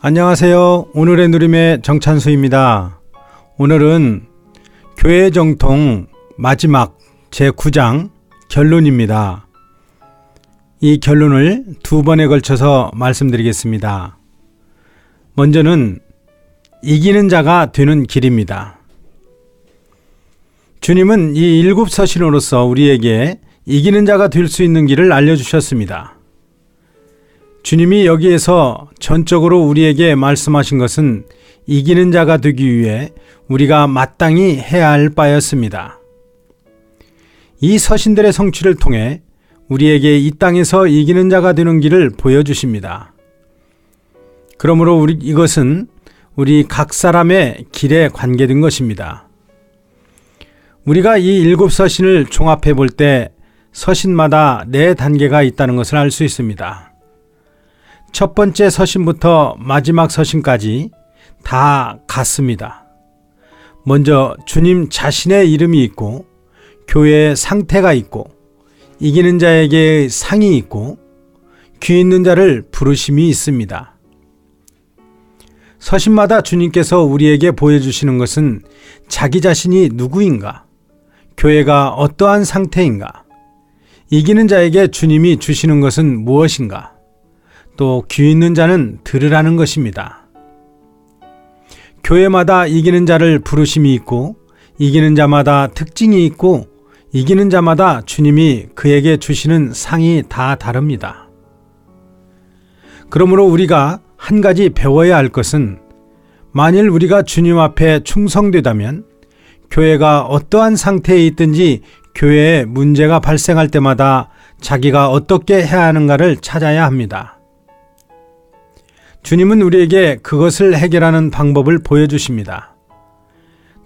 안녕하세요. 오늘의 누림의 정찬수입니다. 오늘은 교회 정통 마지막 제9장 결론입니다. 이 결론을 두 번에 걸쳐서 말씀드리겠습니다. 먼저는 이기는 자가 되는 길입니다. 주님은 이 일곱 서신으로서 우리에게 이기는 자가 될 수 있는 길을 알려주셨습니다. 주님이 여기에서 전적으로 우리에게 말씀하신 것은 이기는 자가 되기 위해 우리가 마땅히 해야 할 바였습니다. 이 서신들의 성취를 통해 우리에게 이 땅에서 이기는 자가 되는 길을 보여주십니다. 그러므로 이것은 우리 각 사람의 길에 관계된 것입니다. 우리가 이 일곱 서신을 종합해 볼 때 서신마다 4단계가 있다는 것을 알 수 있습니다. 첫 번째 서신부터 마지막 서신까지 다 같습니다. 먼저 주님 자신의 이름이 있고 교회의 상태가 있고 이기는 자에게 상이 있고 귀 있는 자를 부르심이 있습니다. 서신마다 주님께서 우리에게 보여주시는 것은 자기 자신이 누구인가, 교회가 어떠한 상태인가, 이기는 자에게 주님이 주시는 것은 무엇인가, 또 귀 있는 자는 들으라는 것입니다. 교회마다 이기는 자를 부르심이 있고 이기는 자마다 특징이 있고 이기는 자마다 주님이 그에게 주시는 상이 다 다릅니다. 그러므로 우리가 한 가지 배워야 할 것은 만일 우리가 주님 앞에 충성되다면 교회가 어떠한 상태에 있든지 교회에 문제가 발생할 때마다 자기가 어떻게 해야 하는가를 찾아야 합니다. 주님은 우리에게 그것을 해결하는 방법을 보여주십니다.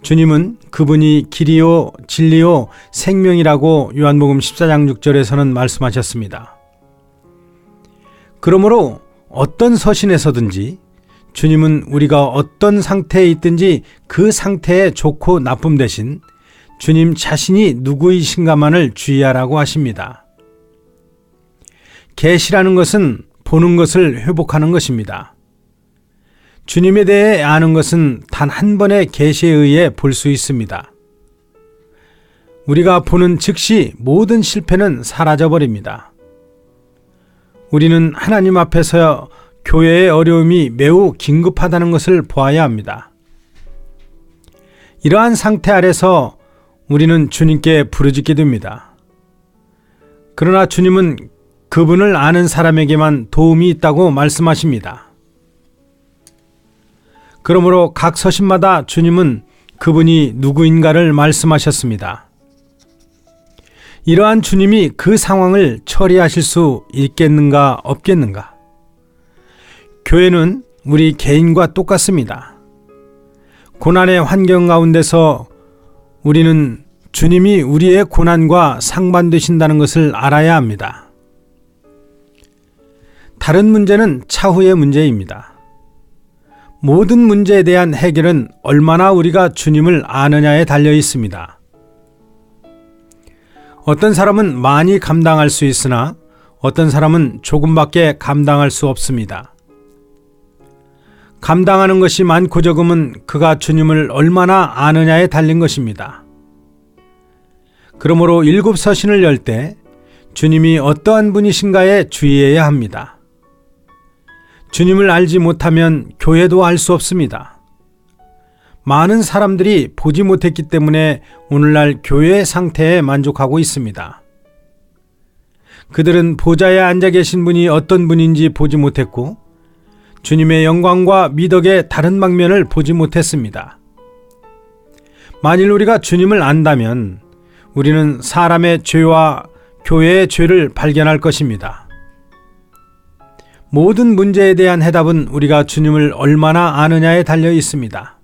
주님은 그분이 길이요 진리요 생명이라고 요한복음 14장 6절에서는 말씀하셨습니다. 그러므로 어떤 서신에서든지 주님은 우리가 어떤 상태에 있든지 그 상태에 좋고 나쁨 대신 주님 자신이 누구이신가만을 주의하라고 하십니다. 계시라는 것은 보는 것을 회복하는 것입니다. 주님에 대해 아는 것은 단 한 번의 계시에 의해 볼 수 있습니다. 우리가 보는 즉시 모든 실패는 사라져버립니다. 우리는 하나님 앞에서 교회의 어려움이 매우 긴급하다는 것을 보아야 합니다. 이러한 상태 아래서 우리는 주님께 부르짖게 됩니다. 그러나 주님은 그분을 아는 사람에게만 도움이 있다고 말씀하십니다. 그러므로 각 서신마다 주님은 그분이 누구인가를 말씀하셨습니다. 이러한 주님이 그 상황을 처리하실 수 있겠는가 없겠는가? 교회는 우리 개인과 똑같습니다. 고난의 환경 가운데서 우리는 주님이 우리의 고난과 상반되신다는 것을 알아야 합니다. 다른 문제는 차후의 문제입니다. 모든 문제에 대한 해결은 얼마나 우리가 주님을 아느냐에 달려 있습니다. 어떤 사람은 많이 감당할 수 있으나 어떤 사람은 조금밖에 감당할 수 없습니다. 감당하는 것이 많고 적음은 그가 주님을 얼마나 아느냐에 달린 것입니다. 그러므로 일곱 서신을 열 때 주님이 어떠한 분이신가에 주의해야 합니다. 주님을 알지 못하면 교회도 알 수 없습니다. 많은 사람들이 보지 못했기 때문에 오늘날 교회의 상태에 만족하고 있습니다. 그들은 보좌에 앉아 계신 분이 어떤 분인지 보지 못했고 주님의 영광과 미덕의 다른 방면을 보지 못했습니다. 만일 우리가 주님을 안다면 우리는 사람의 죄와 교회의 죄를 발견할 것입니다. 모든 문제에 대한 해답은 우리가 주님을 얼마나 아느냐에 달려 있습니다.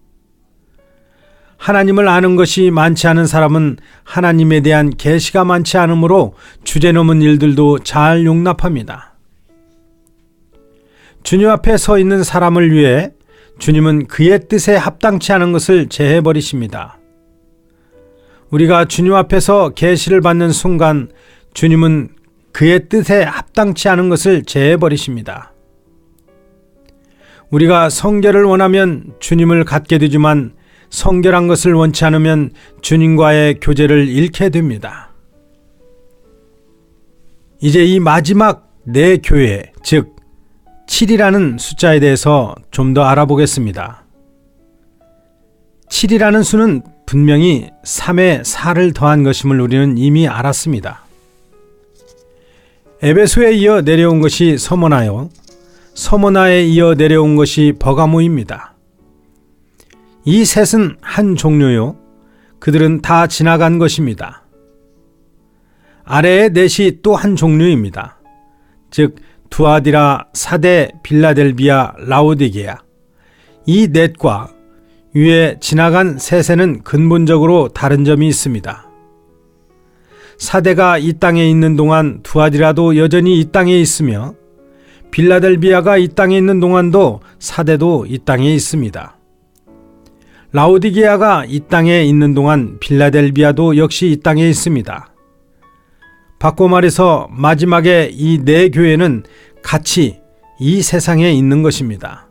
하나님을 아는 것이 많지 않은 사람은 하나님에 대한 계시가 많지 않으므로 주제넘은 일들도 잘 용납합니다. 주님 앞에 서 있는 사람을 위해 주님은 그의 뜻에 합당치 않은 것을 제해버리십니다. 우리가 주님 앞에서 계시를 받는 순간 주님은 그의 뜻에 합당치 않은 것을 제해버리십니다. 우리가 성결을 원하면 주님을 갖게 되지만 성결한 것을 원치 않으면 주님과의 교제를 잃게 됩니다. 이제 이 마지막 네 교회, 즉 7이라는 숫자에 대해서 좀 더 알아보겠습니다. 7이라는 수는 분명히 3에 4를 더한 것임을 우리는 이미 알았습니다. 에베소에 이어 내려온 것이 서머나요, 서머나에 이어 내려온 것이 버가모입니다. 이 셋은 한 종류요, 그들은 다 지나간 것입니다. 아래의 넷이 또 한 종류입니다. 즉 두아디라, 사데, 빌라델비아, 라오디게아. 이 넷과 위에 지나간 셋에는 근본적으로 다른 점이 있습니다. 사데가 이 땅에 있는 동안 두아디라도 여전히 이 땅에 있으며 빌라델비아가 이 땅에 있는 동안도 사데도 이 땅에 있습니다. 라오디게아가 이 땅에 있는 동안 빌라델비아도 역시 이 땅에 있습니다. 바꿔 말해서 마지막에 이 네 교회는 같이 이 세상에 있는 것입니다.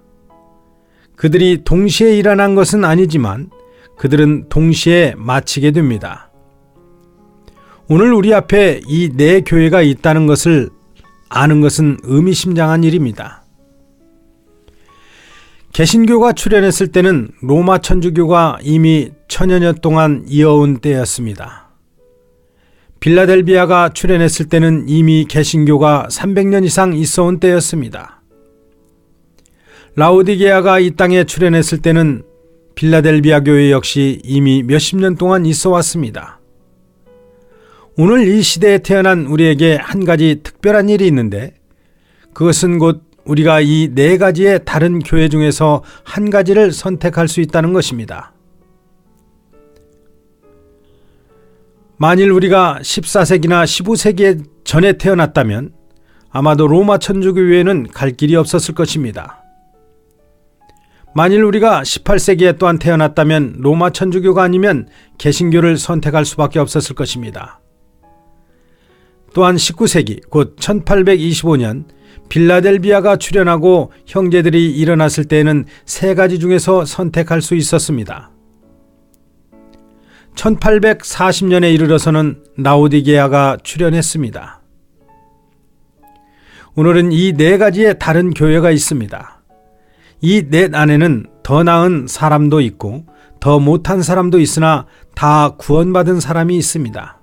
그들이 동시에 일어난 것은 아니지만 그들은 동시에 마치게 됩니다. 오늘 우리 앞에 이 네 교회가 있다는 것을 아는 것은 의미심장한 일입니다. 개신교가 출현했을 때는 로마 천주교가 이미 천여 년 동안 이어온 때였습니다. 빌라델비아가 출현했을 때는 이미 개신교가 300년 이상 있어온 때였습니다. 라오디게아가 이 땅에 출현했을 때는 빌라델비아 교회 역시 이미 몇십 년 동안 있어 왔습니다. 오늘 이 시대에 태어난 우리에게 한 가지 특별한 일이 있는데 그것은 곧 우리가 이 네 가지의 다른 교회 중에서 한 가지를 선택할 수 있다는 것입니다. 만일 우리가 14세기나 15세기 전에 태어났다면 아마도 로마 천주교회에는 갈 길이 없었을 것입니다. 만일 우리가 18세기에 또한 태어났다면 로마 천주교가 아니면 개신교를 선택할 수밖에 없었을 것입니다. 또한 19세기 곧 1825년 빌라델비아가 출현하고 형제들이 일어났을 때에는 세 가지 중에서 선택할 수 있었습니다. 1840년에 이르러서는 라오디게아가 출현했습니다. 오늘은 이 네 가지의 다른 교회가 있습니다. 이 넷 안에는 더 나은 사람도 있고 더 못한 사람도 있으나 다 구원받은 사람이 있습니다.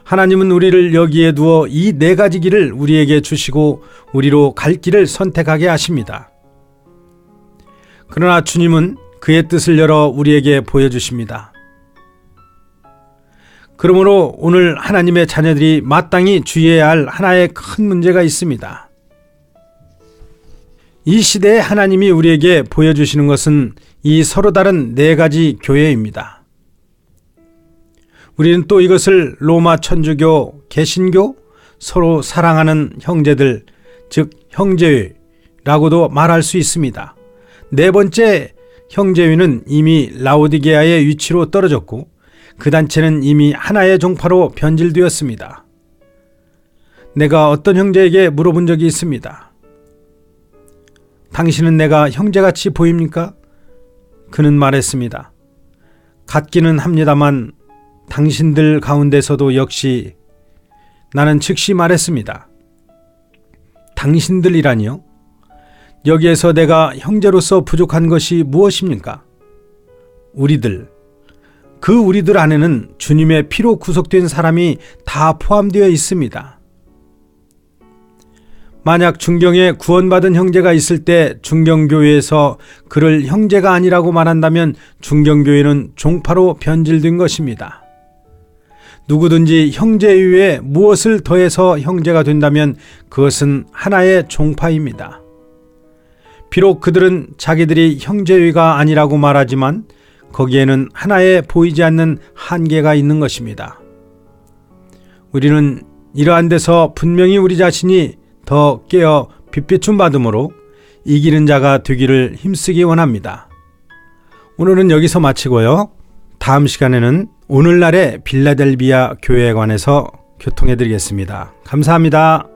하나님은 우리를 여기에 두어 이 네 가지 길을 우리에게 주시고 우리로 갈 길을 선택하게 하십니다. 그러나 주님은 그의 뜻을 열어 우리에게 보여주십니다. 그러므로 오늘 하나님의 자녀들이 마땅히 주의해야 할 하나의 큰 문제가 있습니다. 이 시대에 하나님이 우리에게 보여주시는 것은 이 서로 다른 네 가지 교회입니다. 우리는 또 이것을 로마 천주교, 개신교, 서로 사랑하는 형제들, 즉 형제회라고도 말할 수 있습니다. 네 번째 형제회는 이미 라오디게아의 위치로 떨어졌고 그 단체는 이미 하나의 종파로 변질되었습니다. 내가 어떤 형제에게 물어본 적이 있습니다. 당신은 내가 형제같이 보입니까? 그는 말했습니다. 같기는 합니다만 당신들 가운데서도 역시 나는 즉시 말했습니다. 당신들이라니요? 여기에서 내가 형제로서 부족한 것이 무엇입니까? 우리들. 그 우리들 안에는 주님의 피로 구속된 사람이 다 포함되어 있습니다. 만약 중경에 구원받은 형제가 있을 때 중경교회에서 그를 형제가 아니라고 말한다면 중경교회는 종파로 변질된 것입니다. 누구든지 형제 이외에 무엇을 더해서 형제가 된다면 그것은 하나의 종파입니다. 비록 그들은 자기들이 형제회가 아니라고 말하지만 거기에는 하나의 보이지 않는 한계가 있는 것입니다. 우리는 이러한 데서 분명히 우리 자신이 더 깨어 빛비춤 받음으로 이기는 자가 되기를 힘쓰기 원합니다. 오늘은 여기서 마치고요. 다음 시간에는 오늘날의 빌라델비아 교회에 관해서 교통해 드리겠습니다. 감사합니다.